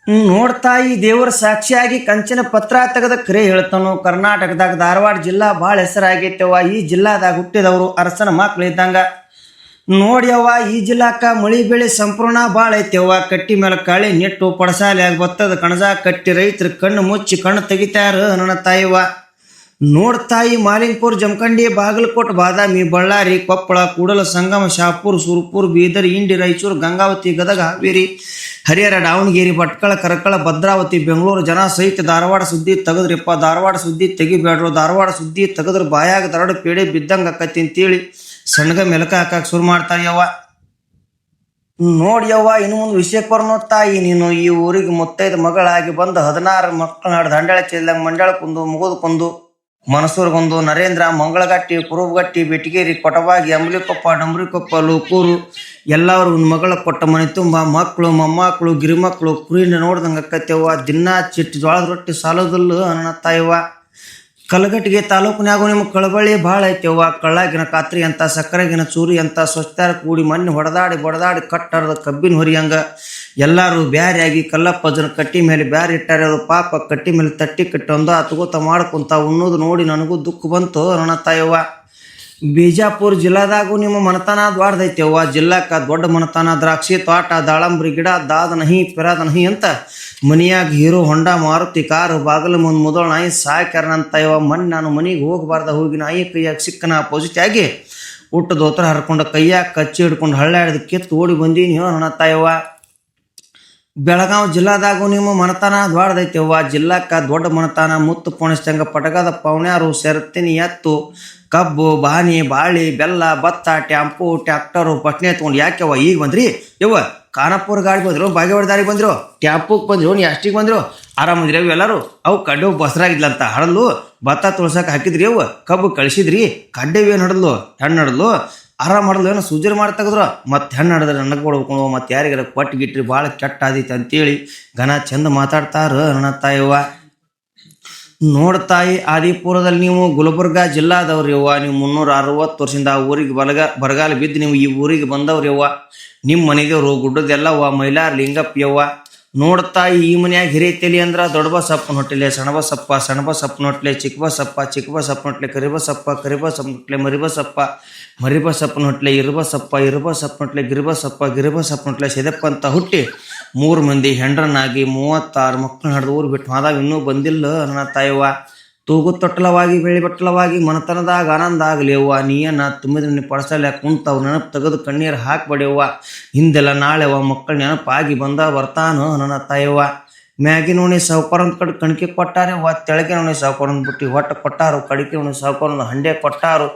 ನೋಡ್ತಾಯಿ ದೇವರ ಸಾಕ್ಷಿಯಾಗಿ ಕಂಚಿನ ಪತ್ರ ತೆಗೆದ ಕರೆ ಹೇಳ್ತಾನು. ಕರ್ನಾಟಕದಾಗ ಧಾರವಾಡ ಜಿಲ್ಲಾ ಭಾಳ ಹೆಸರಾಗೈತವ. ಈ ಜಿಲ್ಲಾದಾಗ ಹುಟ್ಟಿದವರು ಅರಸನ ಮಕ್ಳು ಇದ್ದಂಗ ನೋಡ್ಯವ್ವ. ಈ ಜಿಲ್ಲಾಕ ಮಳಿ ಬೆಳೆ ಸಂಪೂರ್ಣ ಭಾಳ ಐತೆವ್ವ. ಕಟ್ಟಿ ಮೇಲೆ ಕಾಳಿ ನೆಟ್ಟು ಪಡಸಾಲಿಯಾಗಿ ಬತ್ತದ ಕಣಜ ಕಟ್ಟಿ ರೈತರು ಕಣ್ಣು ಮುಚ್ಚಿ ಕಣ್ಣು ತೆಗಿತಾರ ನನ್ನ ತಾಯಿವ. ನೋಡ್ತಾಯಿ ಮಾಲಿಂಗ್ಪುರ್, ಜಮಖಂಡಿ, ಬಾಗಲಕೋಟೆ, ಬಾದಾಮಿ, ಬಳ್ಳಾರಿ, ಕೊಪ್ಪಳ, ಕೂಡಲ ಸಂಗಮ, ಶಾಪುರ್, ಸುರ್ಪುರ್, ಬೀದರ್, ಇಂಡಿ, ರಾಯಚೂರು, ಗಂಗಾವತಿ, ಗದಗ, ಹಾವೇರಿ, ಹರಿಹರ, ದಾವಣಗೆರೆ, ಭಟ್ಕಳ, ಕರಕಳ, ಭದ್ರಾವತಿ, ಬೆಂಗಳೂರು ಜನ ಸಹಿತ ಧಾರವಾಡ ಸುದ್ದಿ ತೆಗದ್ರಿಪ್ಪ. ಧಾರವಾಡ ಸುದ್ದಿ ತೆಗಿಬೇಡ್ರು. ಧಾರವಾಡ ಸುದ್ದಿ ತೆಗೆದ್ರ ಬಾಯಾಗ ದರಡು ಪೇಡೆ ಬಿದ್ದಂಗೆ ಆಕತಿ ಅಂತೇಳಿ ಸಣ್ಣಗ ಮೆಲಕ ಹಾಕಕ್ಕೆ ಶುರು ಮಾಡ್ತಾಯವ್ವ. ನೋಡ್ಯವ್ವ, ಇನ್ನು ಮುಂದೆ ವಿಷಯಕ್ಕೆ ಬರ್ನೋ ತಾಯಿ, ನೀನು ಈ ಊರಿಗೆ ಮುತ್ತೈದ ಮಗಳಾಗಿ ಬಂದು 16 ಮಕ್ಕಳು ನಾಡು ದಂಡಾಳ ಚೆಲ್ದಂಗೆ ಮಂಡಳಕ್ಕೊಂದು, ಮುಗುದಕ್ಕೊಂದು, ಮನಸೂರ್ಗೊಂದು, ನರೇಂದ್ರ, ಮಂಗಳಗಟ್ಟಿ, ಕುರುಬಗಟ್ಟಿ, ಬೆಟಗೇರಿ, ಕೊಟಬಾಗಿ, ಅಂಬ್ಲಿಕೊಪ್ಪ, ಡಂಬ್ರಿಕೊಪ್ಪ, ಲೂಕೂರು ಎಲ್ಲರೂ ಒಂದು ಮಗಳ ಕೊಟ್ಟ ಮನೆ ತುಂಬ ಮಕ್ಕಳು, ಮೊಮ್ಮಕ್ಕಳು, ಗಿರಿಮಕ್ಕಳು ಕುರಿನ ನೋಡ್ದಂಗೆ ಅಕ್ಕತ್ತೇವ್ವ. ದಿನ ಚಿಟ್ಟು ಜೋಳದ ರೊಟ್ಟಿ ಸಾಲೋದಿಲ್ಲ ನನ್ನ ತಾಯವ್ವ. ಕಲಗಟ್ಟಿಗೆ ತಾಲೂಕಿನಾಗೂ ನಿಮ್ಗೆ ಕಳಬಳ್ಳಿ ಭಾಳ ಐತೆವ್ವ. ಕಳ್ಳಾಗಿನ ಕಾತ್ರಿ ಅಂತ, ಸಕ್ಕರೆಗಿನ ಚೂರಿ ಅಂತ, ಸ್ವಚ್ಛತಾರ ಕೂಡಿ ಮಣ್ಣು ಹೊಡೆದಾಡಿ ಬಡದಾಡಿ ಕಟ್ಟರದ ಕಬ್ಬಿನ ಹೊರಿಯಂಗ ಎಲ್ಲರೂ ಬ್ಯಾರಿಯಾಗಿ ಕಲ್ಲಪ್ಪ ಜನ ಕಟ್ಟಿ ಮೇಲೆ ಬ್ಯಾರಿ ಇಟ್ಟಾರೆ. ಅದು ಪಾಪ ಕಟ್ಟಿ ಮೇಲೆ ತಟ್ಟಿ ಕಟ್ಟಿ ಒಂದು ಅತಗೋತ ಮಾಡ್ಕೊಂತ ಉಣ್ಣೋದು ನೋಡಿ ನನಗೂ ದುಃಖ ಬಂತು ನನ್ನ ತಾಯವ್ವ. ಬಿಜಾಪುರ ಜಿಲ್ಲಾದಾಗೂ ನಿಮ್ಮ ಮನತನ ದ್ವಾಡ್ದೈತೆವ್ವ. ಜಿಲ್ಲಾಕ ದೊಡ್ಡ ಮನತನ, ದ್ರಾಕ್ಷಿ ತೋಟ, ದಾಳಂಬ್ರಿ ಗಿಡ, ದಾದ ನಹಿ ಪಿರಾದ ನಹಿ ಅಂತ ಮನಿಯಾಗ ಹೀರೋ ಹೊಂಡ, ಮಾರುತಿ ಕಾರು, ಬಾಗಿಲು ಮುಂದೆ ಮುದೋಳ ನಾಯಿ ಸಾಕ್ಯಾರನಂತ ಇವ. ಮಣ್ಣು ನಾನು ಮನೆಗೆ ಹೋಗಬಾರ್ದ, ಹೋಗಿ ನಾಯಿ ಕೈಯಾಗ ಸಿಕ್ಕನ ಪೊಸಿಟಿಯಾಗಿ ಉಟ್ಟು ದೋತ್ರ ಹರ್ಕೊಂಡು ಕೈಯಾಗ ಕಚ್ಚಿ ಹಿಡ್ಕೊಂಡು ಹಳ್ಳಾಡಿದ ಕಿತ್ತು ಓಡಿ ಬಂದೀನಿ ನನ್ನ ತಾಯವ್ವ. ಬೆಳಗಾವಿ ಜಿಲ್ಲಾದಾಗೂ ನಿಮ್ಮ ಮನತನ ದ್ವಾಡ್ದೈತೆವ್ವ. ಜಿಲ್ಲಾಕ ದೊಡ್ಡ ಮನತನ, ಮುತ್ತು ಪೋಣಿಸ್ತಂಗ ಪಟಕದ ಪವನ್ಯಾರು, ಸೆರತಿನಿ ಎತ್ತು, ಕಬ್ಬು, ಬಾನಿ, ಬಾಳಿ, ಬೆಲ್ಲ, ಭತ್ತ, ಟ್ಯಾಂಪು, ಟ್ಯಾಕ್ಟರು, ಪಟ್ನೆ ತೊಗೊಂಡು ಯಾಕೆವ್ವ ಈಗ ಬಂದ್ರಿ ಯವ್ವ? ಖಾನಾಪುರ ಗಾಡಿ ಬಂದ್ರು, ಬಾಗೇವಾಡಿ ದಾರಿಗೆ ಬಂದ್ರು, ಟ್ಯಾಂಪುಗೆ ಬಂದ್ರು, ನೀ ಅಷ್ಟಿಗೆ ಬಂದ್ರು, ಆರಾಮದ್ರಿ ಅವು ಎಲ್ಲರೂ? ಅವು ಕಡ್ಡೆ ಬಸರಾಗಿದ್ಲಂತ ಹಡಲು ಭತ್ತ ತುಳ್ಸಕ್ಕೆ ಹಾಕಿದ್ರಿ, ಅವು ಕಬ್ಬು ಕಳಿಸಿದ್ರಿ, ಕಡ್ಡೆವು ಏನು ಹಡಲು ಹೆಣ್ಣು ಹಡಲು ಆರಾಮ್ ಹಡಲು ಏನೋ ಸೂಜರಿ ಮಾಡಿ ತೆಗೆದ್ರು, ಮತ್ತೆ ಹೆಣ್ಣು ಹಡಿದ್ರೆ ನನಗೆ ಕೊಡ್ಬೇಕು, ಮತ್ತೆ ಯಾರಿಗಾರ ಕೊಟ್ಟು ಗಿಟ್ರಿ ಭಾಳ ಕೆಟ್ಟ ಆದೈತೆ ಅಂತೇಳಿ ಘನ ಚಂದ ಮಾತಾಡ್ತಾರ ನನ್ನ ತಾಯವ್ವ. ನೋಡ್ತಾಯಿ, ಆದಿಪುರದಲ್ಲಿ ನೀವು ಗುಲ್ಬರ್ಗಾ ಜಿಲ್ಲಾದವ್ರಿ ಯವ್ವ. ನೀವು 360 ವರ್ಷದಿಂದ ಆ ಊರಿಗೆ ಬರಗಾಲ ಬಿದ್ದು ನೀವು ಈ ಊರಿಗೆ ಬಂದವ್ರಿ ಯವ್ವ. ನಿಮ್ಮ ಮನೆದೇವ್ರು ಗುಡ್ಡದೆಲ್ಲವ್ವ, ಮೈಲಾರ ಲಿಂಗಪ್ಪ ಯವ್ವ. ನೋಡ್ತಾಯಿ, ಈ ಮನ್ಯಾಗ ಹಿರಿತಲಿ ಅಂದ್ರೆ ದೊಡ್ಡ ಬಸಪ್ಪನ ಹೊಟ್ಟಲೆ, ಸಣ್ಣ ಬಸಪ್ಪನ ಹೊಟ್ಟಲೆ, ಚಿಕ್ಕ ಬಸಪ್ಪನ ಹೊಟ್ಟಲೆ, ಕರಿಬಸಪ್ಪನ ಹೊಟ್ಟಲೆ, ಮರಿಬಸಪ್ಪನ ಹೊಟ್ಟಲೆ, ಇರುಬಸಪ್ಪನ ಹೊಟ್ಟಲೆ, ಗಿರಿಬಸಪ್ಪನ ಹೊಟ್ಟಲೆ, ಸಿದಪ್ಪ ಅಂತ ಹುಟ್ಟಿ 3 ಮಂದಿ ಹೆಂಡ್ರನ್ನಾಗಿ 36 ಮಕ್ಕಳನ್ನ ಹಿಡಿದು ಊರು ಬಿಟ್ಟು ಹೋದಾಗ ಇನ್ನೂ ಬಂದಿಲ್ಲ ನನ್ನ ತಾಯವ್ವ. ತೂಗು ತೊಟ್ಟಲವಾಗಿ ಬೆಳಿ ಬಟ್ಟಲವಾಗಿ ಮನತನದಾಗ ಆನಂದ ಆಗಲಿ ಅವ್ವ. ನೀಯನ್ನ ತುಂಬಿದ್ರೆ ಪಡಸಲ್ಲ ಕುಂತವ್ ನೆನಪು ತೆಗೆದು ಕಣ್ಣೀರು ಹಾಕ್ಬೇಡಿಯವ್ವ. ಹಿಂದೆಲ್ಲ ನಾಳೆವ ಮಕ್ಕಳು ನೆನಪಾಗಿ ಬರ್ತಾನೋ ನನ್ನ ತಾಯವ್ವ. ಮ್ಯಾಗಿ ನೋಣಿ ಸಾವುಕಾರೊಂದು ಕಡೆ ಕಣಿಕೆ ಕೊಟ್ಟಾರೆ, ತೆಳಗೆ ನೋಣಿ ಸಾವುಕಾರೊಂದು ಬುಟ್ಟಿ ಹೊಟ್ಟೆ ಕೊಟ್ಟಾರು, ಕಡಿಕೆ ನೋಣಿ ಸಾವುಕಾರೊಂದು ಹಂಡೆ ಕೊಟ್ಟಾರು,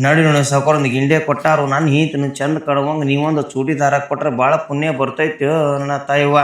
ನಡಿ ನೋಣಿ ಸಾವುಕಾರೊಂದು ಗಿಂಡೆ ಕೊಟ್ಟಾರು. ನಾನು ಈತನ ಚಂದ ಕಡವಂಗೆ ನೀವೊಂದು ಚೂಡಿದಾರ ಕೊಟ್ರೆ ಭಾಳ ಪುಣ್ಯ ಬರ್ತೈತೆ ನನ್ನ ತಾಯವ್ವ.